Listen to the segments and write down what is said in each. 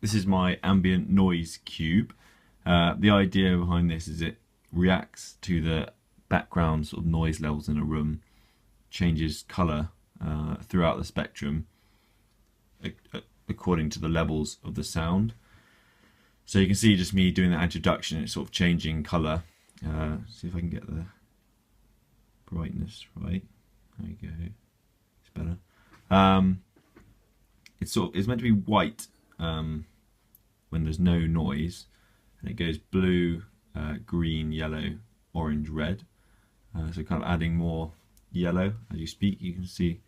this is my ambient noise cube. The idea behind this is it reacts to the background sort of noise levels in a room, changes colour throughout the spectrum according to the levels of the sound. So you can see just me doing that introduction, it's sort of changing colour. See if I can get the brightness right. There you go. It's better. It's meant to be white when there's no noise, and it goes blue, green, yellow, orange, red. So kind of adding more yellow as you speak. You can see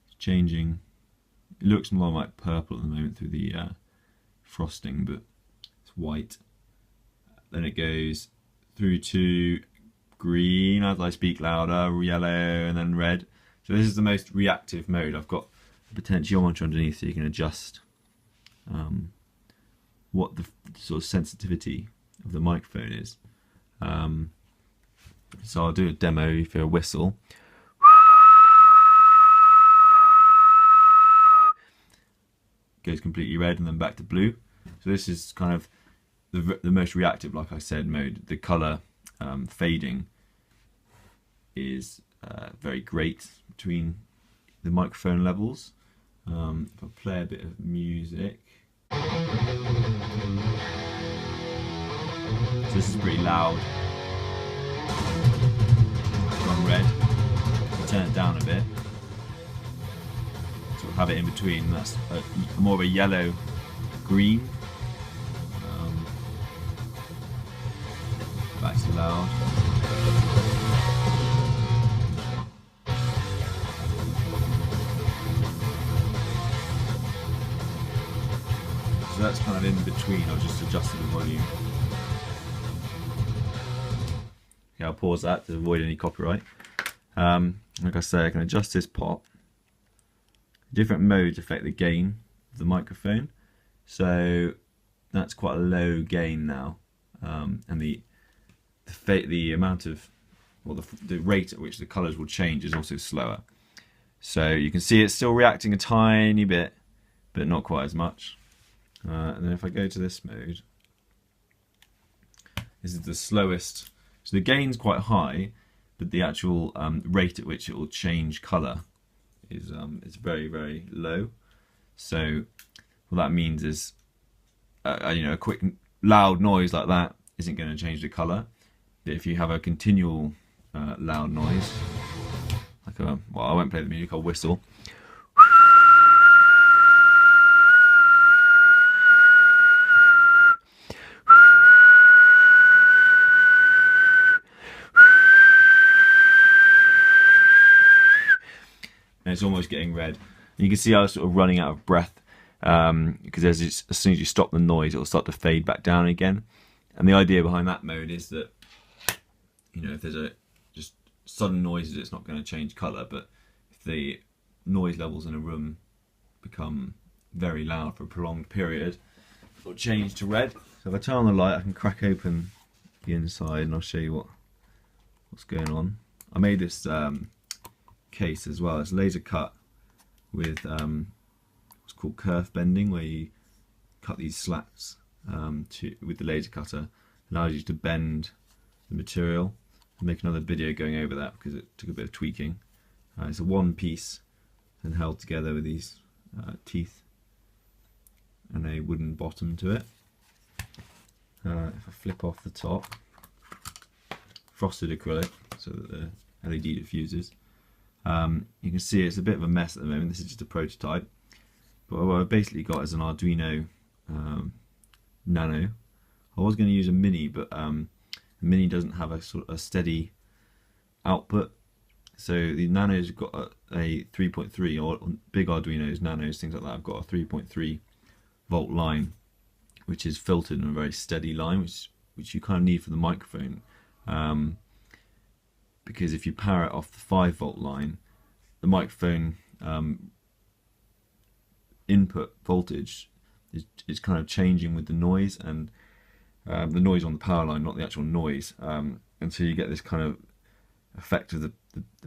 it's changing. It looks more like purple at the moment through the frosting, but it's white. Then it goes through to green as I speak louder, yellow, and then red. So this is the most reactive mode. I've got a potentiometer underneath so you can adjust what the sort of sensitivity of the microphone is. So I'll do a demo for a whistle. Goes completely red and then back to blue. So this is kind of the most reactive, like I said, mode. The colour fading is very great between the microphone levels. If I play a bit of music, so this is pretty loud. On red, turn it down a bit. Sort of have it in between. That's more of a yellow green. Back to loud. So that's kind of in between. I'll just adjust the volume. Okay, I'll pause that to avoid any copyright. Like I say, I can adjust this pot. Different modes affect the gain of the microphone. So that's quite a low gain now, and the amount of, well, the rate at which the colours will change is also slower. So you can see it's still reacting a tiny bit, but not quite as much. And then if I go to this mode, this is the slowest. So the gain's quite high, but the actual rate at which it will change colour is very, very low. So what that means is, a quick loud noise like that isn't going to change the colour. But if you have a continual loud noise, like I won't play the music, I'll whistle. And it's almost getting red. And you can see I was sort of running out of breath because as soon as you stop the noise, it'll start to fade back down again. And the idea behind that mode is that, if there's just sudden noises, it's not going to change colour. But if the noise levels in a room become very loud for a prolonged period, it'll change to red. So if I turn on the light, I can crack open the inside, and I'll show you what's going on. I made this case as well. It's laser cut with what's called kerf bending, where you cut these slats with the laser cutter. Allows you to bend the material. I'll make another video going over that because it took a bit of tweaking. It's a one piece and held together with these teeth and a wooden bottom to it. If I flip off the top, frosted acrylic so that the LED diffuses. You can see it's a bit of a mess at the moment. This is just a prototype, but what I've basically got is an Arduino Nano. I was going to use a Mini, but a Mini doesn't have a sort of a steady output. So the Nano's got a 3.3, or big Arduinos, Nanos, things like that. I've got a 3.3 volt line, which is filtered in a very steady line, which you kind of need for the microphone. Because if you power it off the 5 volt line, the microphone input voltage is kind of changing with the noise, and the noise on the power line, not the actual noise. And so you get this kind of effect of the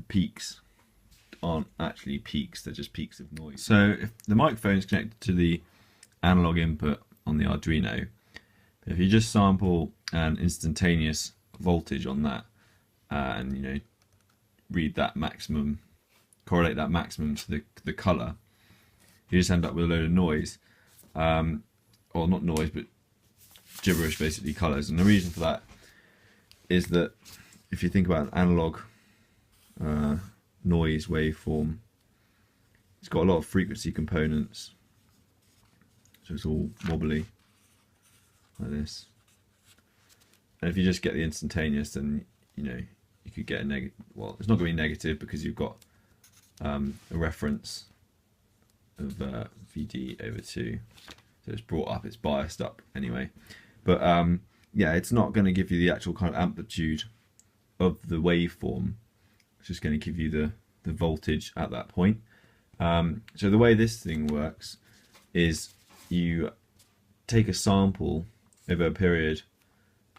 peaks aren't actually peaks, they're just peaks of noise. So if the microphone is connected to the analog input on the Arduino. If you just sample an instantaneous voltage on that, and you know, read that maximum, correlate that maximum to the color, you just end up with a load of noise, or not noise, but gibberish, basically colors. And the reason for that is that if you think about an analog noise waveform, it's got a lot of frequency components, so it's all wobbly like this. And if you just get the instantaneous, then you know you could get a negative. Well, it's not going to be negative because you've got a reference of VD over 2, so it's brought up, it's biased up anyway. But yeah, it's not going to give you the actual kind of amplitude of the waveform. It's just going to give you the voltage at that point. So the way this thing works is you take a sample over a period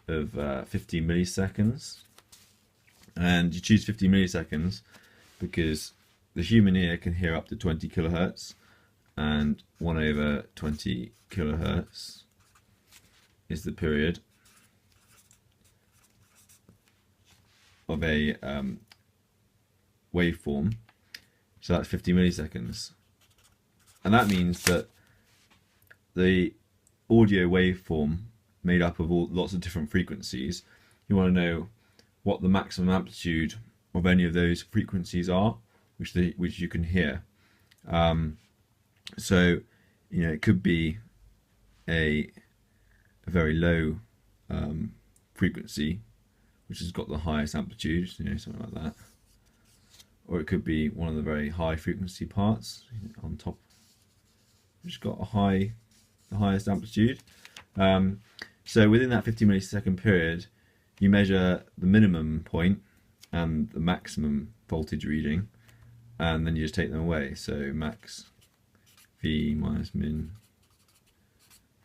of 50 milliseconds, and you choose 50 milliseconds because the human ear can hear up to 20 kilohertz, and 1 over 20 kilohertz is the period of a waveform. So that's 50 milliseconds, and that means that the audio waveform made up of lots of different frequencies, you want to know what the maximum amplitude of any of those frequencies are, which you can hear. So you know, it could be a very low frequency, which has got the highest amplitude, you know, something like that. Or it could be one of the very high frequency parts on top, which has got the highest amplitude. So within that 50 millisecond period, you measure the minimum point and the maximum voltage reading, and then you just take them away. So max V minus min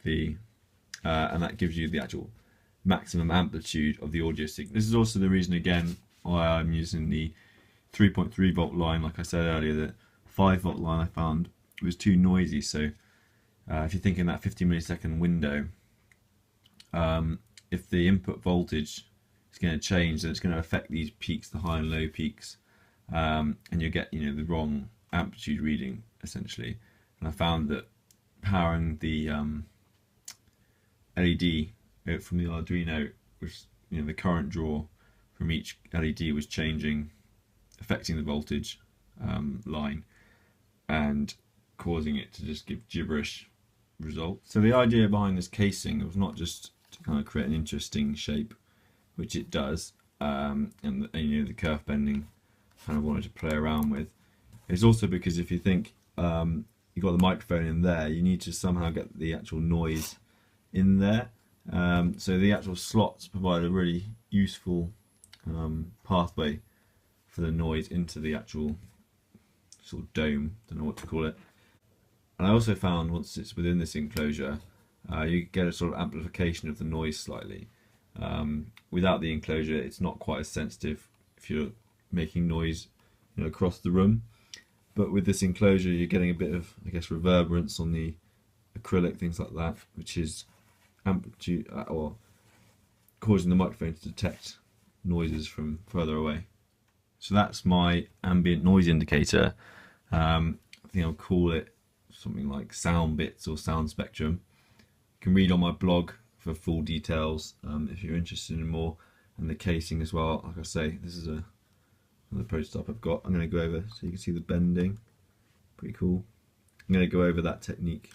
V, and that gives you the actual maximum amplitude of the audio signal. This is also the reason, again, why I'm using the 3.3 volt line. Like I said earlier, the 5 volt line I found was too noisy. So if you're thinking that 50 millisecond window, if the input voltage is going to change, then it's going to affect these peaks, the high and low peaks, and you get, you know, the wrong amplitude reading essentially. And I found that powering the LED from the Arduino was, you know, the current draw from each LED was changing, affecting the voltage line and causing it to just give gibberish results. So the idea behind this casing was not just to kind of create an interesting shape, which it does, and you know, the kerf bending kind of wanted to play around with. It's also because if you think you've got the microphone in there, you need to somehow get the actual noise in there. So the actual slots provide a really useful pathway for the noise into the actual sort of dome, don't know what to call it. And I also found once it's within this enclosure, you get a sort of amplification of the noise slightly. Without the enclosure, it's not quite as sensitive if you're making noise, you know, across the room. But with this enclosure, you're getting a bit of, I guess, reverberance on the acrylic, things like that, which is amplitude or causing the microphone to detect noises from further away. So that's my ambient noise indicator. I think I'll call it something like sound bits or sound spectrum. You can read on my blog for full details if you're interested in more, and the casing as well. Like I say, this is another prototype I've got. I'm going to go over so you can see the bending. Pretty cool. I'm going to go over that technique,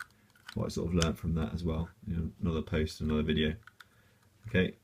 what I sort of learnt from that as well. You know, another post, another video. Okay.